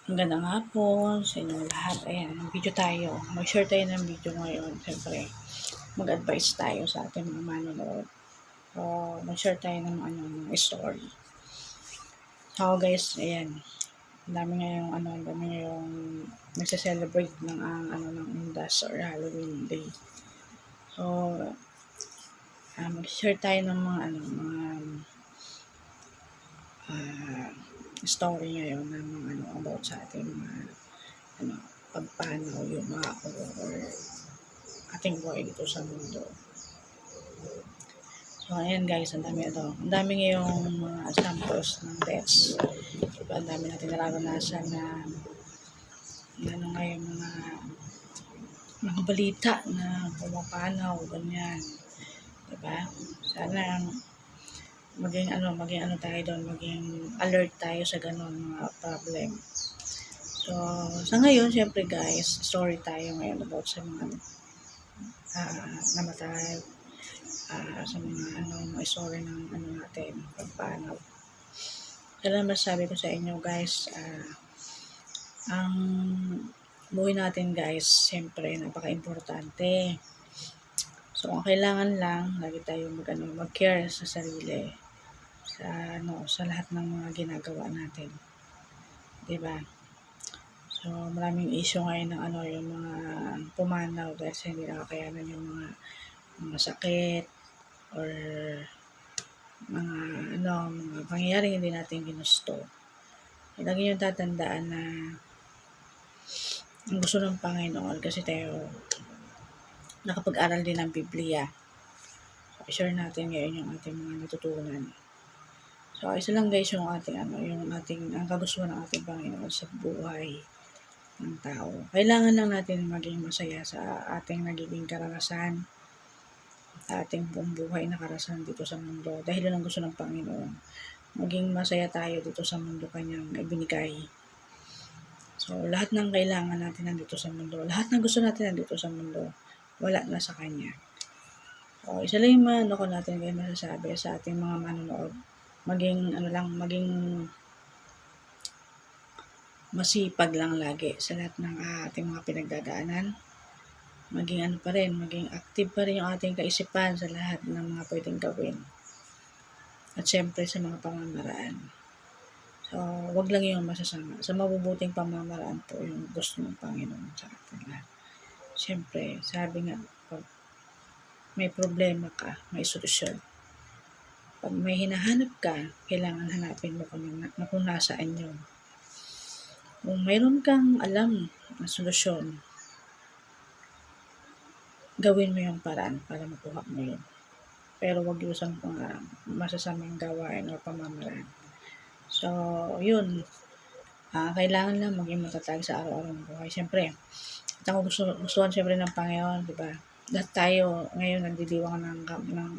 Magandang hapon sa inyong lahat. Ayan, video tayo. Mag-share tayo ng video ngayon. Siyempre, mag-advise tayo sa ating mga manonood. So, mag-share tayo ng ng story. So, guys, ayan. Ang dami ngayong nagse-celebrate ng ng Undas or Halloween Day. So, mag-share tayo ng uh, story ngayon ng mga about sa ating mga pagpanaw yung mga or ating buhay dito sa mundo. So, ayan guys, ang dami ngayong mga examples ng deaths. Diba, ang dami natin nararanasan na ngayon mga balita na pumapanaw, ganyan. Diba? Sana maging tayo doon, maging alert tayo sa ganun mga problem. So, sa ngayon, syempre guys, story tayo ngayon about sa mga namatay, sa mga story ng natin, pagpanaw. Kaya masasabi ko sa inyo guys, ang buhay natin guys, syempre, napaka-importante. So, ang kailangan lang, lagi tayo mag-care sa sarili, sa lahat ng mga ginagawa natin. Diba? So, maraming issue ngayon ng yung mga pumanaw dahil sa hindi nakakayanan yung mga sakit or mga pangyayaring hindi natin ginusto. Lagi yung tatandaan na ang gusto ng Panginoon kasi tayo nakapag-aral din ng Biblia. So, i-share natin ngayon yung ating mga natutunan. So, isa lang guys yung ating ang kagustuhan ng ating Panginoon sa buhay ng tao. Kailangan lang natin maging masaya sa ating nagiging karanasan, ating buong buhay na karanasan dito sa mundo. Dahil yun ang gusto ng Panginoon. Maging masaya tayo dito sa mundo kanyang ibinigay. So, lahat ng kailangan natin nandito sa mundo, lahat ng gusto natin nandito sa mundo, wala na sa Kanya. So, isa lang yung natin kayo masasabi sa ating mga manonood. Maging masipag lang lagi sa lahat ng ating mga pinagdadaanan. Maging active pa rin yung ating kaisipan sa lahat ng mga pwedeng gawin. At syempre sa mga pamamaraan. So, wag lang yung masasama. Sa mabubuting pamamaraan po yung gusto ng Panginoon sa atin lahat. Syempre, sabi nga, pag may problema ka, may solusyon. Pag may hinahanap ka, kailangan hanapin mo kung nasaan yun. Kung mayroon kang alam na solusyon, gawin mo yung paraan para makuha mo yun. Pero wag usang masasamang gawain o pamamaraan. So, yun. Kailangan lang maging matatag sa araw-araw ng buhay. Siyempre, at ako gustuhan siyempre ng Panginoon, di ba? Lahat tayo ngayon nandidiwang ng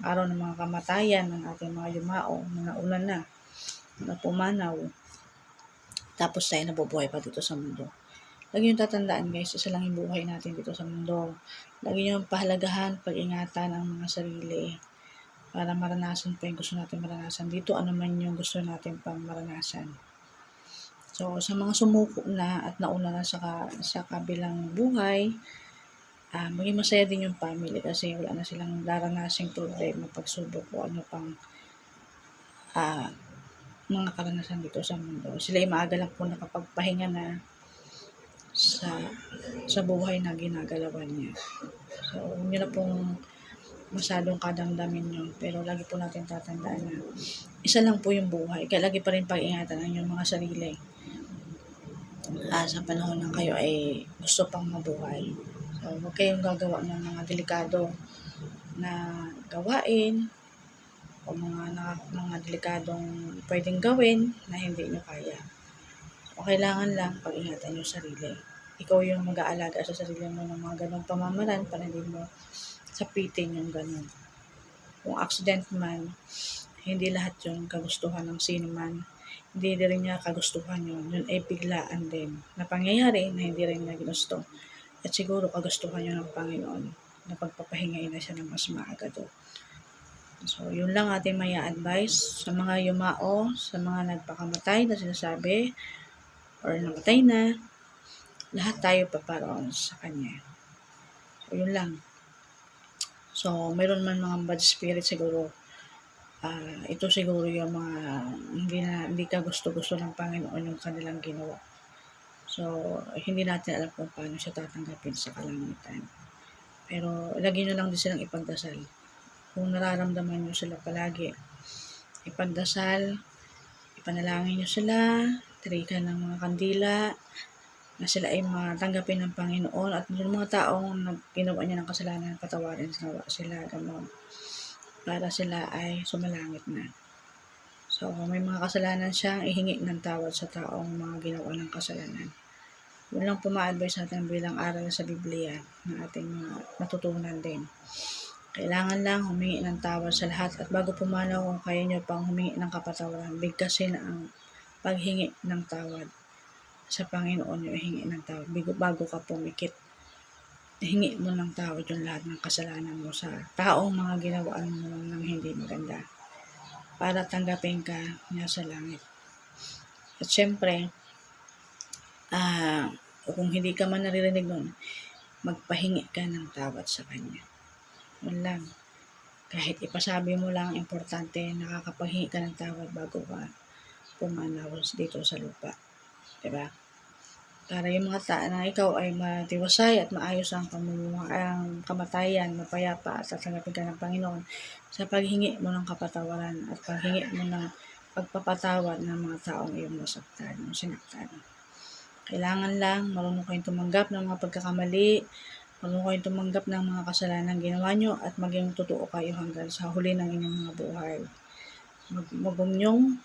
araw ng mga kamatayan ng ating mga yumao na naulan na pumanaw. Tapos tayo nabubuhay pa dito sa mundo. Lagi yung tatandaan guys, isa lang yung buhay natin dito sa mundo. Lagi yung pahalagahan, pag-ingatan ang mga sarili para maranasan pa yung gusto natin maranasan. Dito ano man yung gusto natin pang maranasan. So, sa mga sumuko na at nauna na sa kabilang buhay, maging masaya din yung family kasi wala na silang daranasing problema, pagsubok o ano pang mga karanasan dito sa mundo. Sila ay maaga lang po nakapagpahinga na sa buhay na ginagalawan niya. So, hindi na pong masyadong kadamdamin yun. Pero lagi po natin tatandaan na isa lang po yung buhay. Kaya lagi pa rin pag-ingatan ang inyong mga sarili. Sa panahon na kayo ay gusto pang mabuhay. So, huwag kayong gagawa ng mga delikado na gawain o mga delikadong pwedeng gawin na hindi nyo kaya. O kailangan lang pag-ingatan yung sarili. Ikaw yung mag-aalaga sa sarili mo ng mga ganong pamamaraan para hindi mo sapitin yung ganon. Kung accident man, hindi lahat yung kagustuhan ng sino man. Hindi rin niya kagustuhan yun. Yun ay biglaan din na pangyayari na hindi rin niya ginusto. At siguro kagustuhan yun ng Panginoon na pagpapahingay na siya ng mas maaga doon. So, yun lang ating may advice sa mga yumao, sa mga nagpakamatay na sinasabi, or namatay na, lahat tayo paparoon sa Kanya. So, yun lang. So, meron man mga bad spirit siguro, ito siguro yung mga hindi ka gusto-gusto ng Panginoon yung kanilang ginawa. So, hindi natin alam kung paano siya tatanggapin sa kalangitan. Pero, lagi nyo lang din silang ipagdasal. Kung nararamdaman nyo sila palagi, ipagdasal, ipanalangin nyo sila, tirikan ng mga kandila, na sila ay matanggapin ng Panginoon at yung mga taong ginawa niya ng kasalanan, patawarin sila, gano'n, para sila ay sumalangit na. So, kung may mga kasalanan siyang ihingi ng tawad sa taong mga ginawa ng kasalanan. Yun lang po ma-advise natin bilang aral sa Biblia na ating mga natutunan din. Kailangan lang humingi ng tawad sa lahat at bago pumanaw kung kaya nyo pang humingi ng kapatawaran, bigkasin ang paghingi ng tawad sa Panginoon yung hingi ng tawad. Bago ka pumikit, hingi mo ng tawad yung lahat ng kasalanan mo sa taong mga ginawaan mo ng hindi maganda para tanggapin ka niya sa langit. At syempre, kung hindi ka man naririnig nun, magpahingi ka ng tawad sa Kanya. Yun lang. Kahit ipasabi mo lang, importante, nakakapaghingi ka ng tawad bago ka pumanaw dito sa lupa. Diba? Para yung mga na ikaw ay matiwasay at maayos ang kamatayan, mapayapa at tatanggapin ka ng Panginoon sa paghingi mo ng kapatawaran at paghingi mo ng pagpapatawad ng mga taong iyong nasaktan o sinaktan. Kailangan lang marunong kayong tumanggap ng mga pagkakamali, marunong kayong tumanggap ng mga kasalanan ginawa nyo at maging totoo kayo hanggang sa huli ng inyong mga buhay. Huwag nyong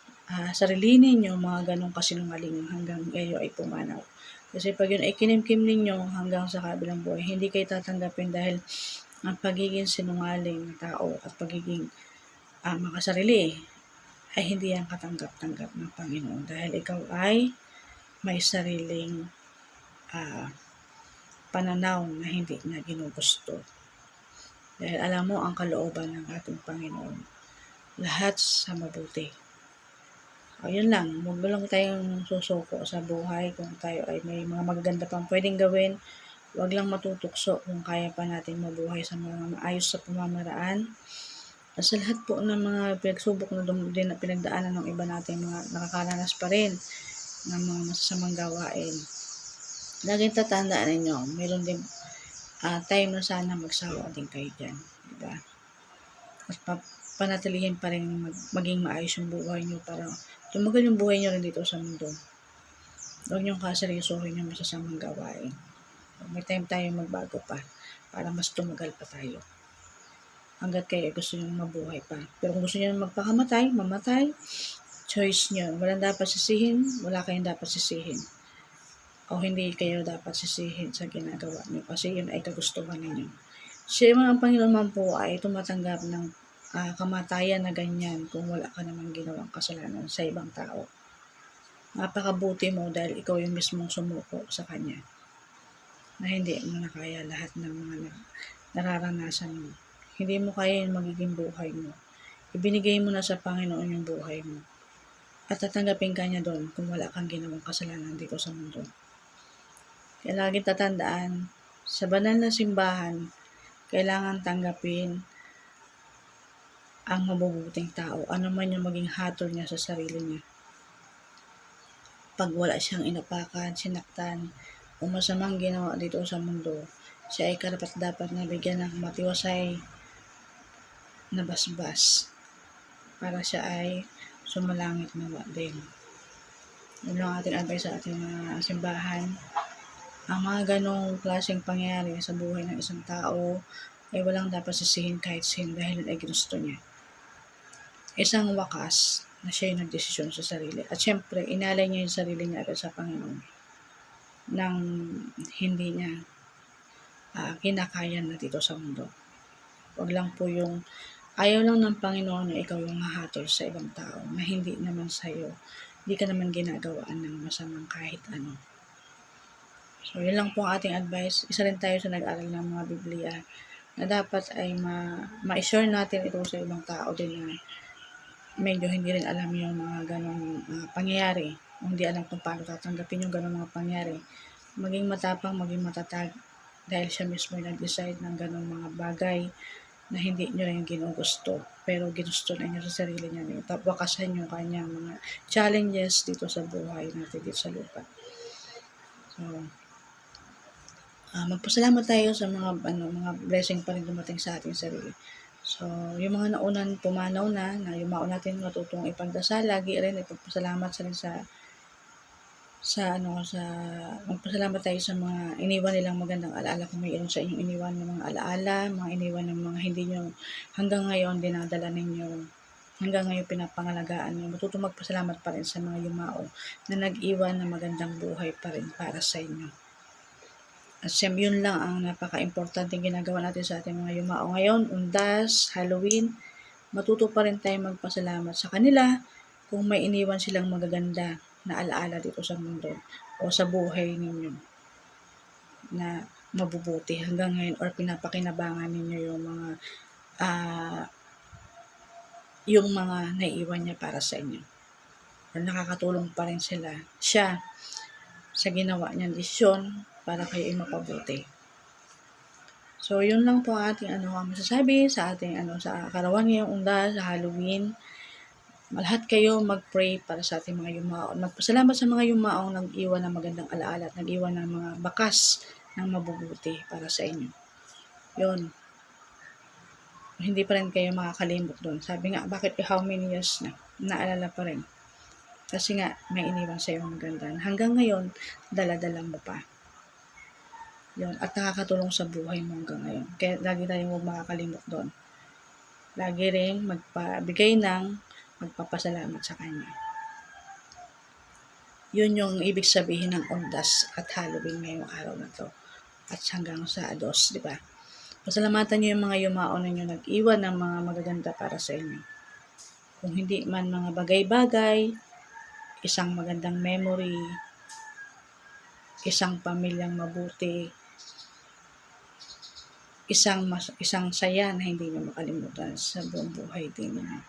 sarilinin yung mga ganong kasinungaling hanggang kayo ay pumanaw. Kasi pag yun ay kinimkim ninyo hanggang sa kabilang buhay, hindi kayo tatanggapin dahil ang pagiging sinungaling na tao at pagiging makasarili ay hindi yan katanggap-tanggap ng Panginoon dahil ikaw ay may sariling pananaw na hindi niya ginugusto. Dahil alam mo ang kalooban ng ating Panginoon, lahat sa mabuti. So, yun lang, huwag lang tayong susuko sa buhay kung tayo ay may mga magaganda pang pwedeng gawin. Huwag lang matutukso kung kaya pa natin mabuhay sa mga maayos sa pamamaraan. At sa lahat po ng mga pinagsubok na din na pinagdaanan ng iba natin, mga nakakaranas pa rin ng mga masasamang gawain. Laging tatandaan ninyo, meron din time na sana magsawa din kayo dyan. Diba? At panatilihin pa rin maging maayos yung buhay nyo para tumagal yung buhay nyo rin dito sa mundo. Huwag nyo kaseryosohin yung masasamang gawain. May time tayo magbago pa para mas tumagal pa tayo. Hanggat kayo gusto nyo mabuhay pa. Pero kung gusto nyo magpakamatay, mamatay, choice nyo. Walang dapat sisihin, wala kayong dapat sisihin. O hindi kayo dapat sisihin sa ginagawa nyo kasi yun ay kagustuhan ninyo. Siya ang Panginoon man po ay tumatanggap ng kamatayan na ganyan kung wala ka namang ginawang kasalanan sa ibang tao. Napakabuti mo dahil ikaw yung mismong sumuko sa Kanya na hindi mo na kaya lahat ng mga nararanasan mo. Hindi mo kaya yung magiging buhay mo. Ibinigay mo na sa Panginoon yung buhay mo. At tatanggapin ka niya doon kung wala kang ginawang kasalanan dito sa mundo. Kaya lagi tatandaan, sa banal na simbahan, kailangan tanggapin ang mabubuting tao. Ano man yung maging hatol niya sa sarili niya. Pag wala siyang inapakan, sinaktan, o masamang ginawa dito sa mundo, siya ay karapat-dapat na bigyan ng matiwasay na basbas para siya ay sumalangit nawa din. Yun lang ating advice sa ating mga simbahan. Ang mga ganong klaseng pangyayari sa buhay ng isang tao ay walang dapat sisihin kahit sin dahil ay ginusto niya. Isang wakas na siya yung nagdesisyon sa sarili. At syempre, inalay niya yung sarili niya agad sa Panginoon nang hindi niya kinakaya na dito sa mundo. Wag lang po yung ayaw lang ng Panginoon na ikaw yung hahatol sa ibang tao na hindi naman sa'yo. Hindi ka naman ginagawaan ng masamang kahit ano. So, yun lang po ang ating advice. Isa rin tayo sa nag-aral ng mga Biblia na dapat ay ma-share natin ito sa ibang tao din na medyo hindi rin alam yung mga ganong pangyayari Hindi alam kung paano tatanggapin yung gano'ng mga pangyari. Maging matapang, maging matatag dahil siya mismo yung nag-decide ng gano'ng mga bagay na hindi nyo rin ginugusto. Pero ginusto na niya sa sarili niya. Wakasan yung kanyang mga challenges dito sa buhay natin dito sa lupa. So, magpasalamat tayo sa mga blessing pa rin dumating sa ating sarili. So, yung mga naunan pumanaw na yumao natin matutong ipagdasal, lagi rin ipagpasalamat sa rin sa magpasalamat tayo sa mga iniwan nilang magandang alaala kung mayroon sa inyong iniwan ng mga alaala, mga iniwan ng mga hindi nyo hanggang ngayon dinadala ninyo, hanggang ngayon pinapangalagaan nyo. Matutong magpasalamat pa rin sa mga yumao na nag-iwan ng magandang buhay pa rin para sa inyo. At yun lang ang napaka-importante ginagawa natin sa ating mga yumao ngayon, undas, Halloween. Matuto pa rin tayo magpasalamat sa kanila kung may iniwan silang magaganda na alaala dito sa mundo o sa buhay ninyo na mabubuti hanggang ngayon or pinapakinabangan ninyo yung mga naiiwan niya para sa inyo. Or nakakatulong pa rin siya sa ginawa niyang desisyon para kayo ay mapabuti. So, yun lang po ating masasabi sa ating sa karawan ngayong undas, sa Halloween. Lahat kayo mag-pray para sa ating mga yumao. Magpasalamat sa mga yumaong nag-iwan ng magandang alaala at nag-iwan ng mga bakas ng mabubuti para sa inyo. Yun. Hindi pa rin kayo makakalimot doon. Sabi nga, bakit how many years na? Naalala pa rin. Kasi nga, may iniwan sa iyo maganda. Hanggang ngayon, dala-dala mo pa. Yun. At nakakatulong sa buhay mo hanggang ngayon. Kaya lagi tayong huwag makakalimot doon. Lagi rin magpabigay ng magpapasalamat sa Kanya. Yun yung ibig sabihin ng undas at Halloween ngayong araw na to. At hanggang sa dos, di ba? Pasalamatan niyo yung mga yumao ninyo nag-iwan ng mga magaganda para sa inyo. Kung hindi man mga bagay-bagay, isang magandang memory, isang pamilyang mabuti, isang saya na hindi nyo makalimutan sa buong buhay din niyo.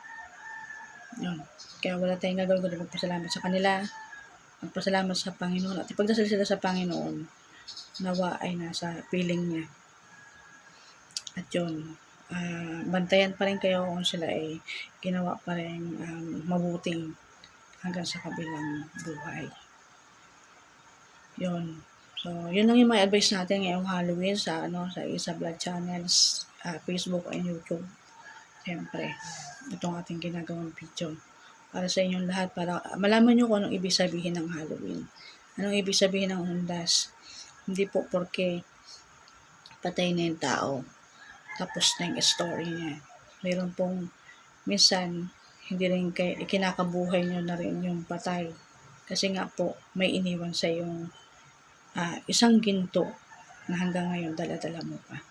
Yun. Kaya wala tayong gagawin kundi magpasalamat sa kanila, magpasalamat sa Panginoon at ipagdasal sila sa Panginoon nawa ay nasa piling niya. At yun, bantayan pa rin kayo kung sila ay ginawa pa rin mabuting hanggang sa kabilang buhay. Yun. So, yun lang yung may advice natin ngayong Halloween sa Isa Vlog Channels, Facebook and YouTube. Siyempre, itong ating ginagawang video para sa inyong lahat, para malaman nyo kung anong ibig sabihin ng Halloween. Anong ibig sabihin ng undas. Hindi po porque patay na yung tao, tapos na yung story niya. Meron pong minsan, hindi rin ikinakabuhay nyo na rin yung patay. Kasi nga po, may iniwan sa yung isang ginto na hanggang ngayon dala-dala mo pa.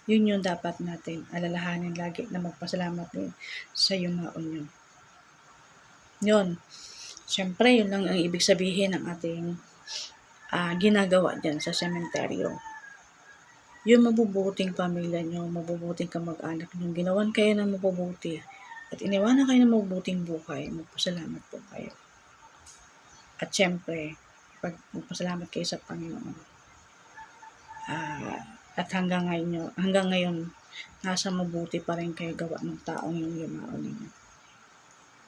Yun yung dapat natin alalahanin lagi na magpasalamat din sa yumaon nyo. Yun. Siyempre, yun lang ang ibig sabihin ng ating ginagawa dyan sa sementeryo. Yung mabubuting pamilya nyo, mabubuting kamag-anak nyo, ginawan kayo ng mabubuti at iniwanan kayo ng mabubuting buhay, magpasalamat po kayo. At syempre, magpasalamat kayo sa Panginoon. At hanggang ngayon, nasa mabuti pa rin kayo gawa ng taong yung yumao ninyo.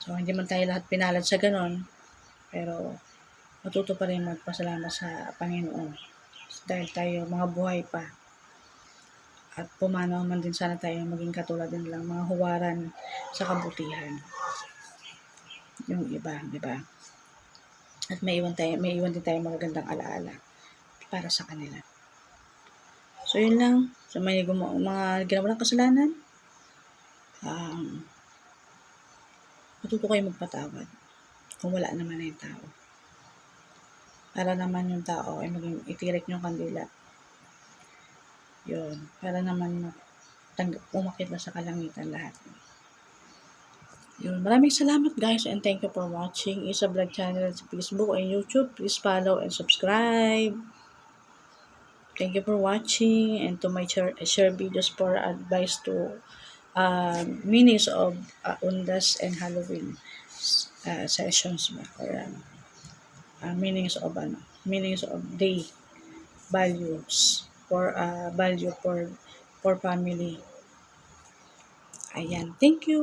So, hindi man tayo lahat pinalad sa ganon, pero matuto pa rin magpasalamat sa Panginoon dahil tayo mga buhay pa. At pumanaw man din sana tayo maging katulad din lang mga huwaran sa kabutihan. Yung iba, di ba? At may iwan din tayo magagandang alaala para sa kanila. So, yun lang. So, may mga ginawa ng kasalanan, matuto kayo magpatawad kung wala naman na yung tao. Para naman yung tao ay maging itirik yung kandila. Yun. Para naman umakit na sa kalangitan lahat. Yun. Maraming salamat guys and thank you for watching Isa Vlog Channel sa Facebook and YouTube. Please follow and subscribe. Thank you for watching and to my share videos for advice to meanings of Undas and Halloween. sessions mo or meanings of day values for value for family. Ayan, thank you.